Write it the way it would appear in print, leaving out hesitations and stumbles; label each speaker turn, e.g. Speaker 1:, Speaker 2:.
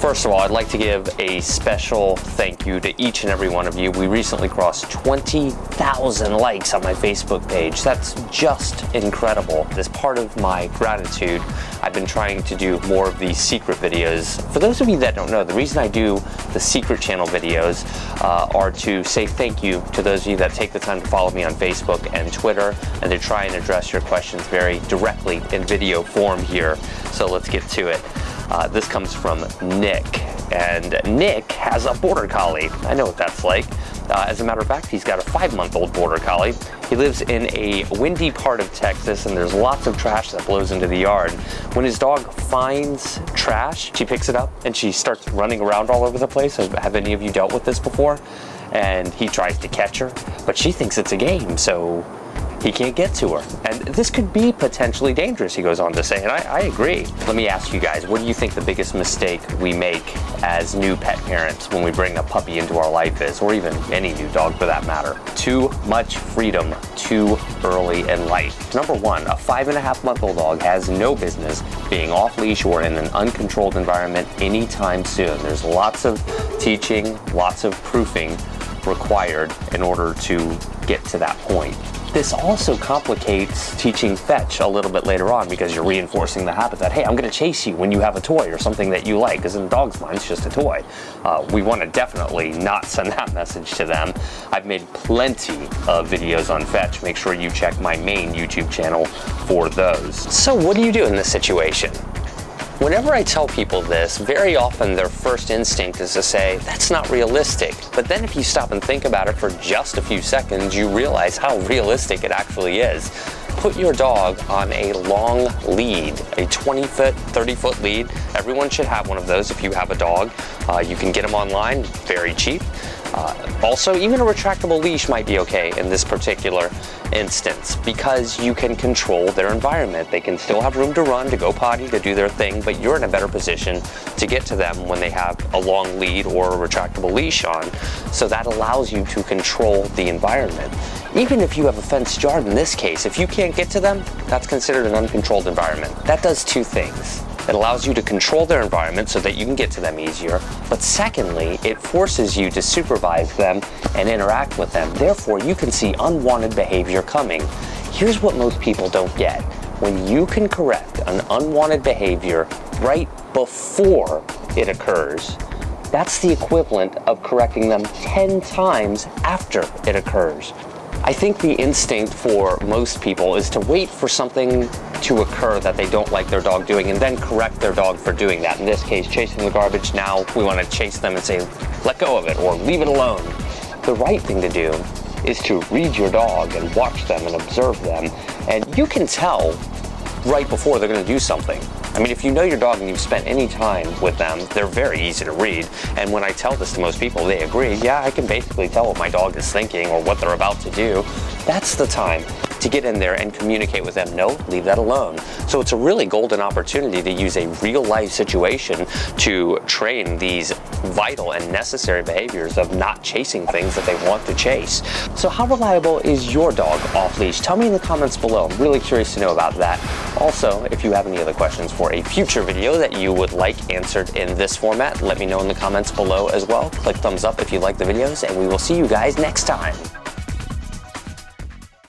Speaker 1: First of all, I'd like to give a special thank you to each and every one of you. We recently crossed 20,000 likes on my Facebook page. That's just incredible. As part of my gratitude, I've been trying to do more of these secret videos. For those of you that don't know, the reason I do the secret channel videos are to say thank you to those of you that take the time to follow me on Facebook and Twitter, and to try and address your questions very directly in video form here. So let's get to it. This comes from Nick, and Nick has a border collie. I know what that's like. As a matter of fact, he's got a 5-month-old border collie. He lives in a windy part of Texas, and there's lots of trash that blows into the yard. When his dog finds trash, she picks it up and she starts running around all over the place. Have any of you dealt with this before? And he tries to catch her, but she thinks it's a game, so he can't get to her. And this could be potentially dangerous, he goes on to say, and I agree. Let me ask you guys, what do you think the biggest mistake we make as new pet parents when we bring a puppy into our life is, or even any new dog for that matter? Too much freedom too early in life. Number one, a 5.5-month-old dog has no business being off leash or in an uncontrolled environment anytime soon. There's lots of teaching, lots of proofing required in order to get to that point. This also complicates teaching fetch a little bit later on, because you're reinforcing the habit that, hey, I'm going to chase you when you have a toy or something that you like, because in the dog's mind, it's just a toy. We want to definitely not send that message to them. I've made plenty of videos on fetch. Make sure you check my main YouTube channel for those. So what do you do in this situation? Whenever I tell people this, very often their first instinct is to say, that's not realistic. But then if you stop and think about it for just a few seconds, you realize how realistic it actually is. Put your dog on a long lead, a 20-foot, 30-foot lead. Everyone should have one of those if you have a dog. You can get them online, very cheap. Also, even a retractable leash might be okay in this particular instance, because you can control their environment. They can still have room to run, to go potty, to do their thing, but you're in a better position to get to them when they have a long lead or a retractable leash on. So that allows you to control the environment. Even if you have a fenced yard in this case, if you can't get to them, that's considered an uncontrolled environment. That does two things. It allows you to control their environment so that you can get to them easier, but secondly, it forces you to supervise them and interact with them. Therefore, you can see unwanted behavior coming. Here's what most people don't get. When you can correct an unwanted behavior right before it occurs, that's the equivalent of correcting them 10 times after it occurs. I think the instinct for most people is to wait for something to occur that they don't like their dog doing and then correct their dog for doing that. In this case, chasing the garbage. Now we want to chase them and say, let go of it or leave it alone. The right thing to do is to read your dog and watch them and observe them. And you can tell right before they're going to do something. I mean, if you know your dog and you've spent any time with them, they're very easy to read. And when I tell this to most people, they agree, yeah, I can basically tell what my dog is thinking or what they're about to do. That's the time to get in there and communicate with them. No, leave that alone. So it's a really golden opportunity to use a real life situation to train these vital and necessary behaviors of not chasing things that they want to chase. So how reliable is your dog off leash? Tell me in the comments below. I'm really curious to know about that. Also, if you have any other questions for a future video that you would like answered in this format, let me know in the comments below as well. Click thumbs up if you like the videos, and we will see you guys next time.